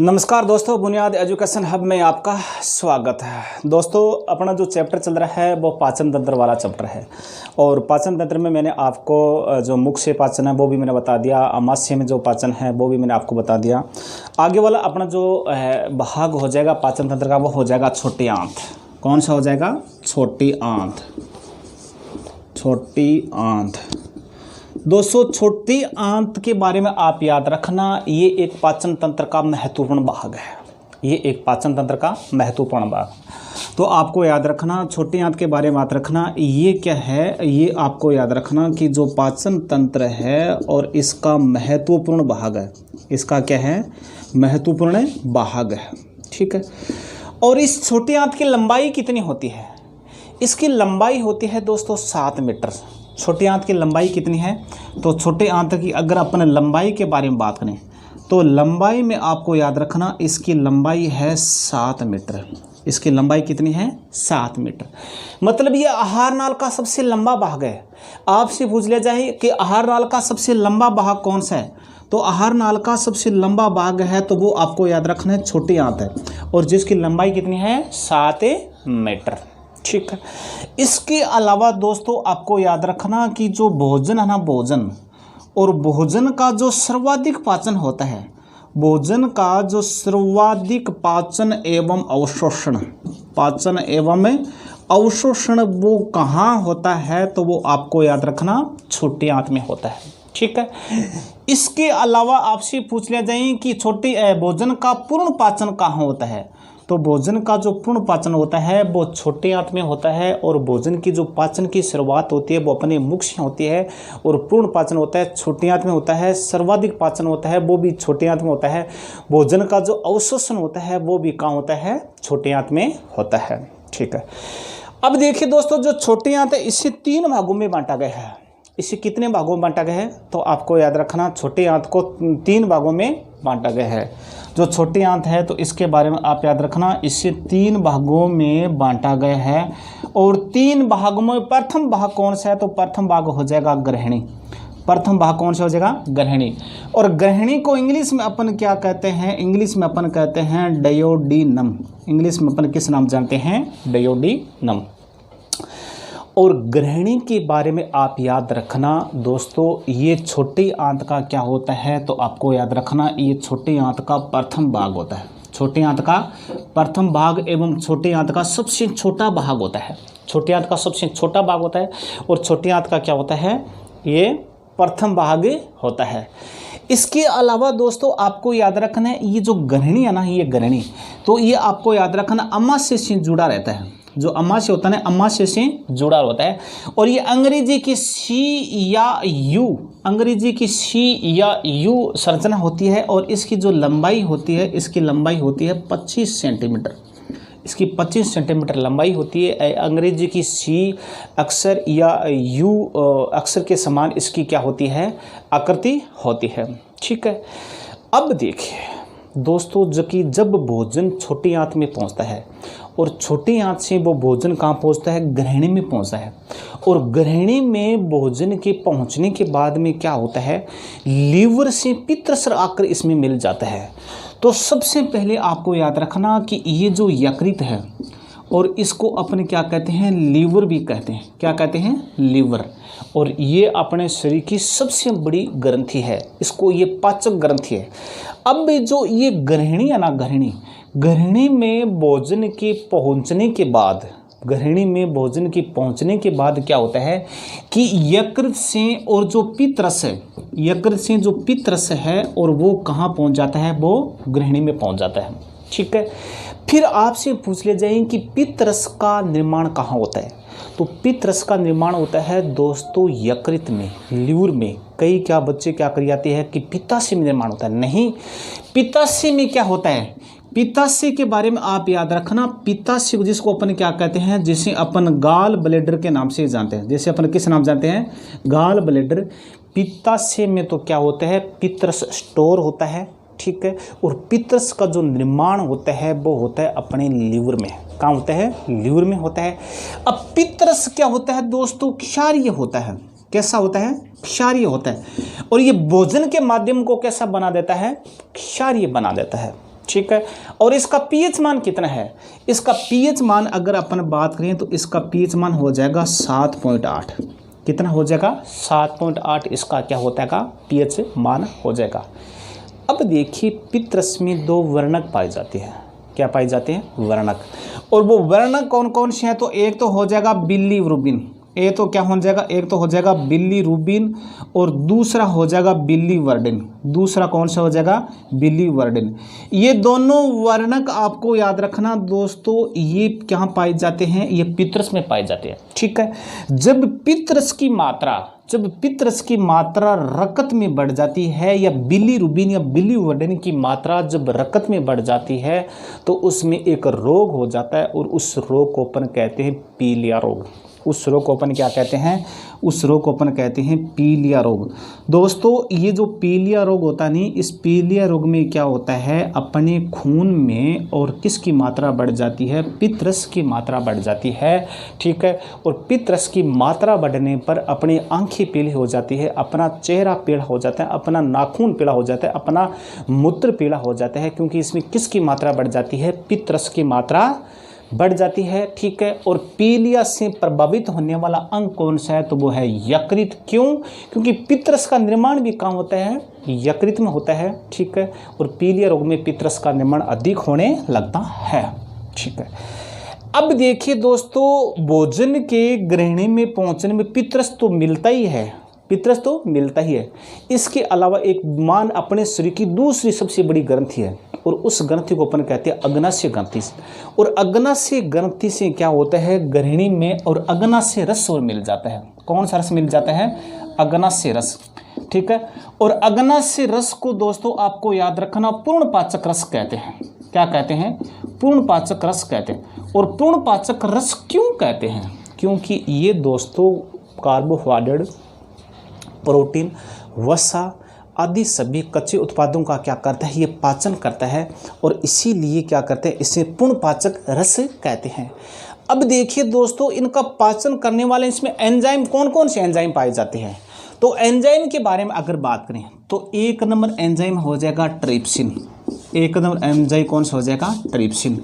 नमस्कार दोस्तों, बुनियाद एजुकेशन हब में आपका स्वागत है। दोस्तों, अपना जो चैप्टर चल रहा है वो पाचन तंत्र वाला चैप्टर है। और पाचन तंत्र में मैंने आपको जो मुख से पाचन है वो भी मैंने बता दिया, आमाशय में जो पाचन है वो भी मैंने आपको बता दिया। आगे वाला अपना जो भाग हो जाएगा पाचन तंत्र का वो हो जाएगा छोटी आंत। कौन सा हो जाएगा? छोटी आंत। छोटी आंत दोस्तों, छोटी आंत के बारे में आप याद रखना, ये एक पाचन तंत्र का महत्वपूर्ण भाग है। ये एक पाचन तंत्र का महत्वपूर्ण भाग, तो आपको याद रखना छोटी आंत के बारे में याद रखना। ये क्या है? ये आपको याद रखना कि जो पाचन तंत्र है और इसका महत्वपूर्ण भाग है। इसका क्या है? महत्वपूर्ण भाग है। ठीक है। और इस छोटी आंत की लंबाई कितनी होती है? इसकी लंबाई होती है दोस्तों 7 मीटर। छोटी आंत की लंबाई कितनी है? तो छोटी आंत की अगर अपन लंबाई के बारे में बात करें तो लंबाई में आपको याद रखना इसकी लंबाई है 7 मीटर। इसकी लंबाई कितनी है? 7 मीटर। मतलब ये आहार नाल का सबसे लंबा भाग है। आपसे पूछ लिया जाए कि आहार नाल का सबसे लंबा भाग कौन सा है, तो आहार नाल का सबसे लंबा भाग है तो वो आपको याद रखना है छोटी आंत है, और जिसकी लंबाई कितनी है? 7 मीटर। ठीक है। इसके अलावा दोस्तों आपको याद रखना कि जो भोजन है ना, भोजन और भोजन का जो सर्वाधिक पाचन होता है, भोजन का जो सर्वाधिक पाचन एवं अवशोषण, पाचन एवं अवशोषण वो कहाँ होता है? तो वो आपको याद रखना छोटी आंत में होता है। ठीक है। इसके अलावा आपसे पूछ लिया जाए कि छोटी भोजन का पूर्ण पाचन कहाँ होता है, तो भोजन का जो पूर्ण पाचन होता है वो छोटी आंत में होता है। और भोजन की जो पाचन की शुरुआत होती है वो अपने मुख से होती है, और पूर्ण पाचन होता है छोटी आंत में होता है। सर्वाधिक पाचन होता है वो भी छोटी आंत में होता है। भोजन का जो अवशोषण होता है वो भी कहाँ होता है? छोटी आंत में होता है। ठीक है। अब देखिए दोस्तों, जो छोटी आंत है इसे 3 भागों में बांटा गया है। इसे कितने भागों में बांटा गया है? तो आपको याद रखना छोटी आंत को 3 भागों में बांटा गया है। जो छोटी आंत है तो इसके बारे में आप याद रखना, इसे 3 भागों में बांटा गया है। और 3 भागों में प्रथम भाग कौन सा है? तो प्रथम भाग हो जाएगा ग्रहणी। प्रथम भाग कौन सा हो जाएगा? ग्रहणी। और ग्रहणी को इंग्लिश में अपन क्या कहते हैं? इंग्लिश में अपन कहते हैं डायोडीनम। इंग्लिश में अपन किस नाम जानते हैं? डायोडीनम। और ग्रहणी के बारे में आप याद रखना दोस्तों, ये छोटी आंत का क्या होता है? तो आपको याद रखना ये छोटी आंत का प्रथम भाग होता है। छोटी आंत का प्रथम भाग एवं छोटी आंत का सबसे छोटा भाग होता है। छोटी आंत का सबसे छोटा भाग होता है और छोटी आंत का क्या होता है? ये प्रथम भाग होता है। इसके अलावा दोस्तों आपको याद रखना है ये जो ग्रहणी है ना, ये ग्रहणी, तो ये आपको याद रखना अमाशय से जुड़ा रहता है। जो अमाशय होता है ना, अमाशय से जुड़ा होता है। और ये अंग्रेजी की सी या यू, अंग्रेजी की सी या यू संरचना होती है। और इसकी जो लंबाई होती है, इसकी लंबाई होती है 25 सेंटीमीटर। इसकी 25 सेंटीमीटर लंबाई होती है। अंग्रेजी की सी अक्षर या यू अक्षर के समान इसकी क्या होती है? आकृति होती है। ठीक है। अब देखिए दोस्तों, जब भोजन छोटी आंत में पहुंचता है और छोटी आंत से वो भोजन कहाँ पहुंचता है? ग्रहणी में पहुंचता है। और ग्रहणी में भोजन के पहुंचने के बाद में क्या होता है? लीवर से पित्तरस आकर इसमें मिल जाता है। तो सबसे पहले आपको याद रखना कि ये जो यकृत है, और इसको अपने क्या कहते हैं? लीवर भी कहते हैं। क्या कहते हैं? लीवर। और ये अपने शरीर की सबसे बड़ी ग्रंथि है। इसको ये पाचक ग्रंथि है। अब जो ये ग्रहणी है ना, ग्रहणी में भोजन के पहुंचने के बाद, ग्रहणी में भोजन के पहुंचने के बाद क्या होता है कि यकृत से और जो पित्तरस है, यकृत से जो पित्तरस है और वो कहाँ पहुंच जाता है? वो ग्रहणी में पहुंच जाता है। ठीक है। फिर आपसे पूछ ले जाए कि पित्तरस का निर्माण कहाँ होता है? तो पित्तरस का निर्माण होता है दोस्तों यकृत में, लीवर में। कई क्या बच्चे क्या कर जाते हैं कि पित्ताशय में निर्माण होता है। नहीं, पित्ताशय में क्या होता है? पित्ताशय के बारे में आप याद रखना, पित्ताशय जिसको अपन क्या कहते हैं? जिसे अपन गाल ब्लैडर के नाम से जानते हैं। जैसे अपन किस नाम जानते हैं? Gall bladder. पित्ताशय में तो क्या होता है? पित्तरस स्टोर होता है। ठीक है। और पित्तरस का जो निर्माण होता है वो होता है अपने लीवर में। कहाँ होता है? लीवर में होता है। अब पित्तरस क्या होता है दोस्तों? क्षारीय होता है। कैसा होता है? क्षारीय होता है। और ये भोजन के माध्यम को कैसा बना देता है? क्षारीय बना देता है। ठीक है। और इसका पीएच मान कितना है, इसका पीएच मान अगर अपन बात करें तो इसका पीएच मान हो जाएगा 7.8। कितना हो जाएगा, 7.8 इसका क्या होता है का पीएच मान हो जाएगा। अब देखिए पितरस में 2 वर्णक पाए जाते हैं। क्या पाए जाते हैं, वर्णक। और वो वर्णक कौन कौन से हैं, तो एक तो हो जाएगा बिलीरुबिन, एक तो क्या हो जाएगा, एक तो हो जाएगा बिलीरुबिन और दूसरा हो जाएगा बिलीवर्डिन। दूसरा कौन सा हो जाएगा, बिलीवर्डिन। ये दोनों वर्णक आपको याद रखना दोस्तों, ये क्या पाए जाते हैं, ये पितरस में पाए जाते हैं, ठीक है। जब पितरस की मात्रा रकत में बढ़ जाती है, या बिलीरुबिन या बिलीवर्डिन की मात्रा जब रकत में बढ़ जाती है तो उसमें एक रोग हो जाता है, और उस रोग को अपन कहते हैं पीलिया रोग। उस रोग को अपन क्या कहते हैं, उस रोग को अपन कहते हैं पीलिया रोग। दोस्तों ये जो पीलिया रोग होता है नहीं, इस पीलिया रोग में क्या होता है, अपने खून में और किसकी मात्रा बढ़ जाती है, पितरस की मात्रा बढ़ जाती है, ठीक है। और पितरस की मात्रा बढ़ने पर अपनी आंखें पीली हो जाती है, अपना चेहरा पीला हो जाता है, अपना नाखून पीला हो जाता है, अपना मूत्र पीला हो जाता है, क्योंकि इसमें किसकी मात्रा बढ़ जाती है, पितरस की मात्रा बढ़ जाती है, ठीक है। और पीलिया से प्रभावित होने वाला अंग कौन सा है, तो वो है यकृत। क्यों, क्योंकि पितरस का निर्माण भी कहाँ होता है, यकृत में होता है, ठीक है। और पीलिया रोग में पितरस का निर्माण अधिक होने लगता है, ठीक है। अब देखिए दोस्तों, भोजन के ग्रहणी में पहुंचने में पितरस तो मिलता ही है, पितरस तो मिलता ही है। इसके अलावा एक मान अपने शरीर की दूसरी सबसे बड़ी ग्रंथि है, और उस ग्रंथि को अपन कहते हैं अग्नाशय ग्रंथि। और अग्नाशय ग्रंथि से क्या होता है, ग्रहणी में और अग्नाशय रस और मिल जाता है। कौन सा रस मिल जाता है, अग्नाशय रस, ठीक है। और अग्नाशय रस को दोस्तों आपको याद रखना पूर्ण पाचक रस कहते हैं। क्या कहते हैं, पूर्ण पाचक रस कहते हैं। और पूर्ण पाचक रस क्यों कहते हैं, क्योंकि ये दोस्तों कार्बोहाइड्रेट, प्रोटीन, वसा आदि सभी कच्चे उत्पादों का क्या करता है, ये पाचन करता है, और इसीलिए क्या करते हैं, इसे पूर्ण पाचक रस कहते हैं। अब देखिए दोस्तों, इनका पाचन करने वाले इसमें एंजाइम कौन कौन से एंजाइम पाए जाते हैं, तो एंजाइम के बारे में अगर बात करें तो 1 नंबर एंजाइम हो जाएगा ट्रिप्सिन। 1 नंबर एंजाइम कौन सा हो जाएगा, ट्रिप्सिन।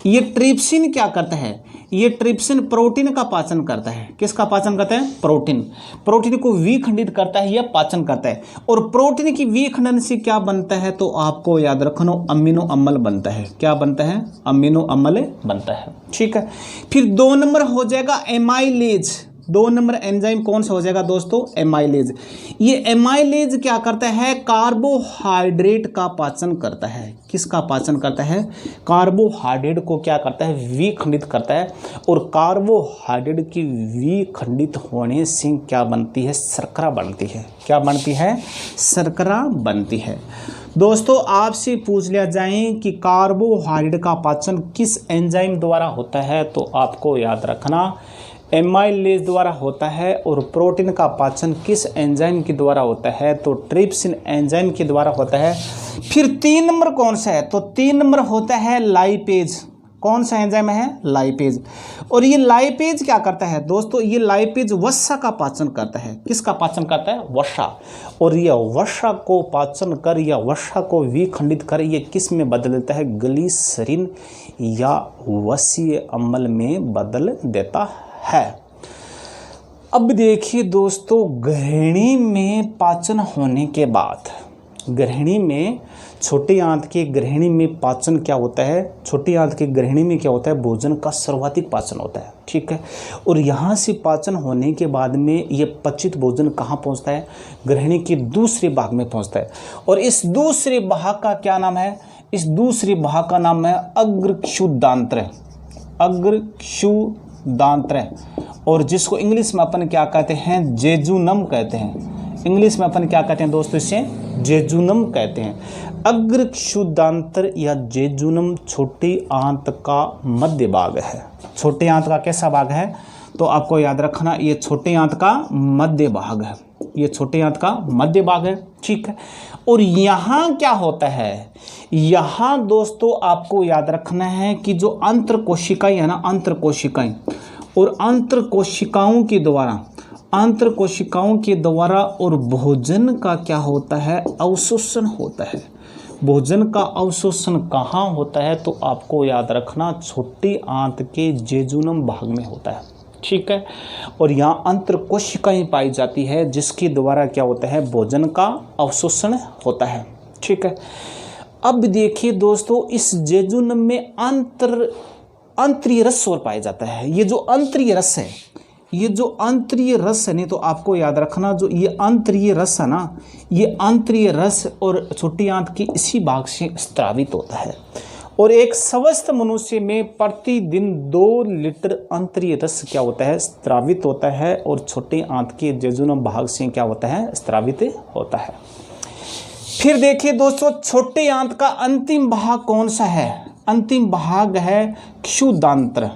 ये ट्रिप्सिन क्या करता है, ये ट्रिप्सिन प्रोटीन का पाचन करता है। किसका पाचन करता है, प्रोटीन। प्रोटीन को विखंडित करता है या पाचन करता है। और प्रोटीन की विखंडन से क्या बनता है, तो आपको याद रखना अमीनो अम्ल बनता है। क्या बनता है, अमीनो अम्ल बनता है, ठीक है। फिर 2 नंबर हो जाएगा एमाइलेज। 2 नंबर एंजाइम कौन सा हो जाएगा दोस्तों, एमाइलेज। ये एमाइलेज क्या करता है, कार्बोहाइड्रेट का पाचन करता है। किसका पाचन करता है, कार्बोहाइड्रेट को क्या करता है, विखंडित करता है। और कार्बोहाइड्रेट की विखंडित होने से क्या बनती है, शर्करा बनती है। क्या बनती है, शर्करा बनती है। दोस्तों आपसे पूछ लिया जाए कि कार्बोहाइड्रेट का पाचन किस एंजाइम द्वारा होता है, तो आपको याद रखना एमाइलेज द्वारा होता है। और प्रोटीन का पाचन किस एंजाइम के द्वारा होता है, तो ट्रिप्सिन एंजाइम के द्वारा होता है। फिर 3 नंबर कौन सा है, तो 3 नंबर होता है लाइपेज। कौन सा एंजाइम है, लाइपेज। और ये लाइपेज क्या करता है दोस्तों, ये लाइपेज वसा का पाचन करता है। किसका पाचन करता है, वसा। और यह वसा को पाचन कर या वसा को विखंडित कर ये किस में बदल देता है, ग्लिसरीन या वसीय अम्ल में बदल देता है। अब देखिए दोस्तों, ग्रहणी में पाचन होने के बाद, ग्रहणी में छोटी आंत के ग्रहणी में पाचन क्या होता है, छोटी आंत के ग्रहणी में क्या होता है, भोजन का सर्वाधिक पाचन होता है, ठीक है। और यहाँ से पाचन होने के बाद में ये पचित भोजन कहाँ पहुँचता है, ग्रहणी के दूसरे भाग में पहुँचता है। और इस दूसरे भाग का क्या नाम है, इस दूसरे भाग का नाम है अग्रक्षुदांत्र। अग्रक्षुदांत्र, और जिसको इंग्लिश में अपन क्या कहते हैं, जेजुनम कहते हैं। इंग्लिश में अपन क्या कहते हैं दोस्तों, इसे जेजुनम कहते हैं। अग्रक्षुदांत्र या जेजुनम छोटी आंत का मध्य भाग है। छोटी आंत का कैसा भाग है, तो आपको याद रखना ये छोटी आंत का मध्य भाग है। ये छोटी आंत का मध्य भाग है, ठीक है। और यहाँ क्या होता है, यहाँ दोस्तों आपको याद रखना है कि जो अंतर कोशिकाएं है ना, अंतर कोशिकाएं, और अंतर कोशिकाओं के द्वारा और भोजन का क्या होता है, अवशोषण होता है। भोजन का अवशोषण कहाँ होता है, तो आपको याद रखना छोटी आंत के जेजुनम भाग में होता है, ठीक है। और यहाँ अंतर कोशिकाएं पाई जाती है जिसके द्वारा क्या होता है, भोजन का अवशोषण होता है, ठीक है। अब देखिए दोस्तों, इस जेजुनम में आंतरीय रस और पाया जाता है। ये जो आंतरीय रस है, ये जो आंतरीय रस है, नहीं तो आपको याद रखना, जो ये आंतरीय रस है ना, ये आंतरीय रस और छोटी आंत की इसी भाग से स्रावित होता है। और एक स्वस्थ मनुष्य में प्रतिदिन 2 लीटर आंतरीय रस क्या होता है, स्रावित होता है, और छोटी आंत के जेजुनम भाग से क्या होता है, स्रावित होता है। फिर देखिए दोस्तों, छोटे आंत का अंतिम भाग कौन सा है, अंतिम भाग है क्षुदांत्र।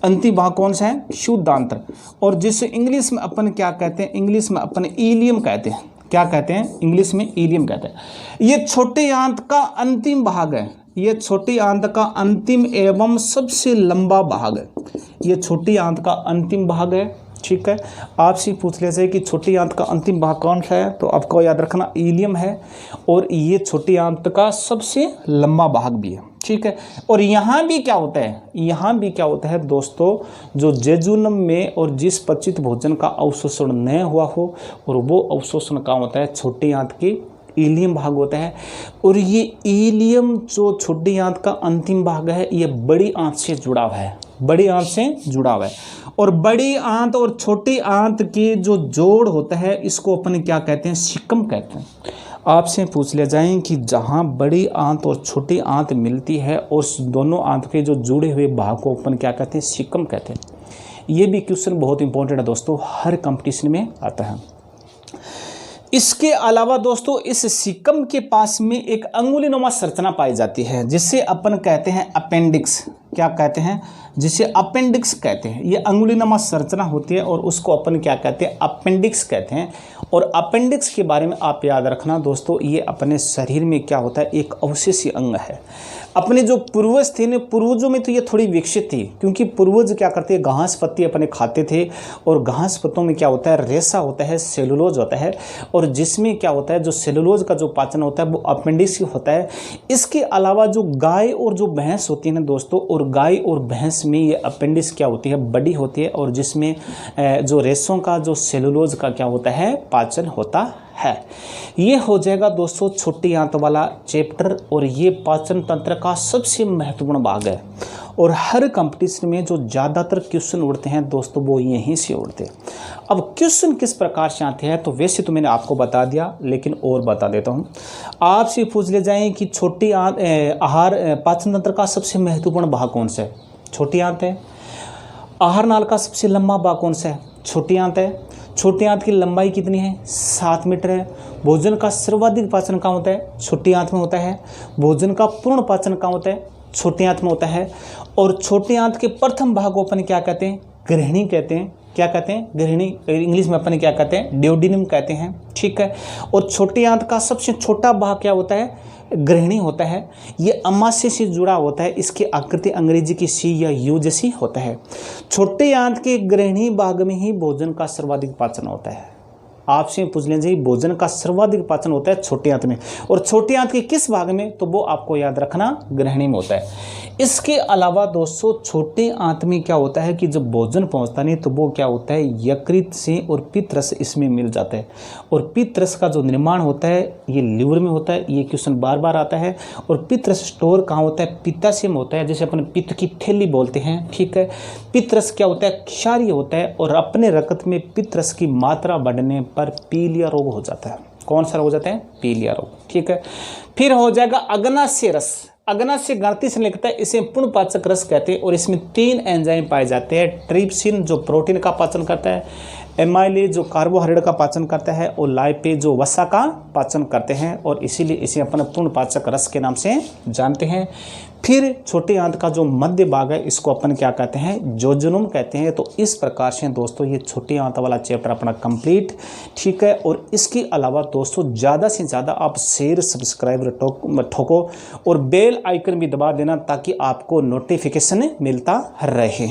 अंतिम भाग कौन सा है, क्षुदांत्र। और जिसे इंग्लिश में अपन क्या कहते हैं, इंग्लिश में अपन इलियम कहते हैं। क्या कहते हैं, इंग्लिश में इलियम कहते हैं। ये छोटे आंत का अंतिम भाग है, ये छोटी आंत का अंतिम एवं सबसे लंबा भाग है। ये छोटी आंत का अंतिम भाग है, ठीक है। आपसे पूछ ले जाए कि छोटी आंत का अंतिम भाग कौन सा है, तो आपको याद रखना इलियम है, और ये छोटी आंत का सबसे लंबा भाग भी है, ठीक है। और यहाँ भी क्या होता है, यहाँ भी क्या होता है दोस्तों, जो जेजुनम में और जिस पचित भोजन का अवशोषण न हुआ हो, और वो अवशोषण का होता है छोटी आंत की इलियम भाग होता है। और ये इलियम जो छोटी आंत का अंतिम भाग है, ये बड़ी आंत से जुड़ा हुआ है, बड़ी आंत से जुड़ा हुआ है। और बड़ी आंत और छोटी आंत की जो जोड़ होता है, इसको अपन क्या कहते हैं, सिक्कम कहते हैं। आपसे पूछ ले जाएं कि जहाँ बड़ी आंत और छोटी आंत मिलती है, उस दोनों आंत के जो जुड़े हुए भाग को अपन क्या कहते हैं, सिक्कम कहते हैं। ये भी क्वेश्चन बहुत इंपॉर्टेंट है दोस्तों, हर कंपटीशन में आता है। इसके अलावा दोस्तों, इस सिक्कम के पास में एक अंगुलीनुमा संरचना पाई जाती है, जिसे अपन कहते हैं अपेंडिक्स। क्या कहते हैं, जिसे अपेंडिक्स कहते हैं। ये अंगुलीनुमा संरचना होती है, और उसको अपन क्या कहते हैं, अपेंडिक्स कहते हैं। और अपेंडिक्स के बारे में आप याद रखना दोस्तों, ये अपने शरीर में क्या होता है, एक अवशेषीय अंग है। अपने जो पूर्वज थे ना, पूर्वजों में तो ये थोड़ी विकसित थी, क्योंकि पूर्वज क्या करते हैं, घास पत्ती अपने खाते थे, और घास पत्तों में क्या होता है, रेशा होता है, सेलुलोज होता है, और जिसमें क्या होता है, जो सेलुलोज का जो पाचन होता है वो अपेंडिक्स होता है। इसके अलावा जो गाय और जो भैंस होती है ना दोस्तों, और गाय और भैंस में ये अपेंडिक्स क्या होती है, बड़ी होती है, और जिसमें जो रेशों का जो सेलुलोज का क्या होता है, पाचन होता है। ये हो जाएगा दोस्तों छोटी आंत वाला चैप्टर, और ये पाचन तंत्र का सबसे महत्वपूर्ण भाग है। और हर कंपटीशन में जो ज़्यादातर क्वेश्चन उड़ते हैं दोस्तों, वो यहीं से उड़ते हैं। अब क्वेश्चन किस प्रकार से आते हैं, तो वैसे तो मैंने आपको बता दिया, लेकिन और बता देता हूँ। आपसे पूछ ले जाएं कि छोटी आंत आहार पाचन तंत्र का सबसे महत्वपूर्ण भाग कौन सा है, छोटी आंत है। आहार नाल का सबसे लंबा भाग कौन सा है, छोटी आंत है। छोटी आंत की लंबाई कितनी है, 7 मीटर है। भोजन का सर्वाधिक पाचन कहाँ होता है, छोटी आंत में होता है। भोजन का पूर्ण पाचन कहाँ होता है, छोटी आंत में होता है। और छोटी आंत के प्रथम भाग को अपन क्या कहते हैं, गृहिणी कहते हैं। क्या कहते हैं, गृहिणी। इंग्लिश में अपन क्या कहते हैं, ड्यूडेनम कहते हैं, ठीक है। और छोटी आंत का सबसे छोटा भाग क्या होता है, गृहिणी होता है। ये अमाशय से जुड़ा होता है, इसकी आकृति अंग्रेजी की सी या यू जैसी होता है। छोटे आंत के गृहिणी भाग में ही भोजन का सर्वाधिक पाचन होता है। आपसे पूछ लीजिए, भोजन का सर्वाधिक पाचन होता है छोटी आंत में, और छोटी आंत के किस भाग में, तो वो आपको याद रखना गृहिणी में होता है। इसके अलावा दोस्तों, छोटे आंत में क्या होता है कि जब भोजन पहुंचता नहीं, तो वो क्या होता है, यकृत से और पित्त रस इसमें मिल जाता है। और पित्त रस का जो निर्माण होता है, ये लिवर में होता है। ये क्वेश्चन बार बार आता है। और पित्त रस स्टोर कहाँ होता है, पित्ताशय में होता है, जैसे अपन पित्त की थैली बोलते हैं, ठीक है। पित्त रस क्या होता है, क्षारीय होता है, और अपने रक्त में पित्त रस की मात्रा बढ़ने पर पीलिया रोग हो जाता है। कौन सा रोग हो जाता है, पीलिया रोग, ठीक है। फिर हो जाएगा अग्नाशय रस। अग्नाशय ग्रंथि से लिखता है, इसे पूर्णपाचक रस कहते हैं। और इसमें 3 एंजाइम पाए जाते हैं, ट्रिप्सिन जो प्रोटीन का पाचन करता है, एमाइलेज जो कार्बोहाइड्रेट का पाचन करता है, और लाइपेज जो वसा का पाचन करते हैं। और इसीलिए इसे अपन पूर्णपाचक रस के नाम से जानते हैं। फिर छोटे आंत का जो मध्य भाग है, इसको अपन क्या कहते हैं, जेजुनम कहते हैं। तो इस प्रकार से दोस्तों ये छोटी आंत वाला चैप्टर अपना कंप्लीट, ठीक है। और इसके अलावा दोस्तों ज़्यादा से ज़्यादा आप शेयर सब्सक्राइब ठोको, और बेल आइकन भी दबा देना, ताकि आपको नोटिफिकेशन मिलता रहे।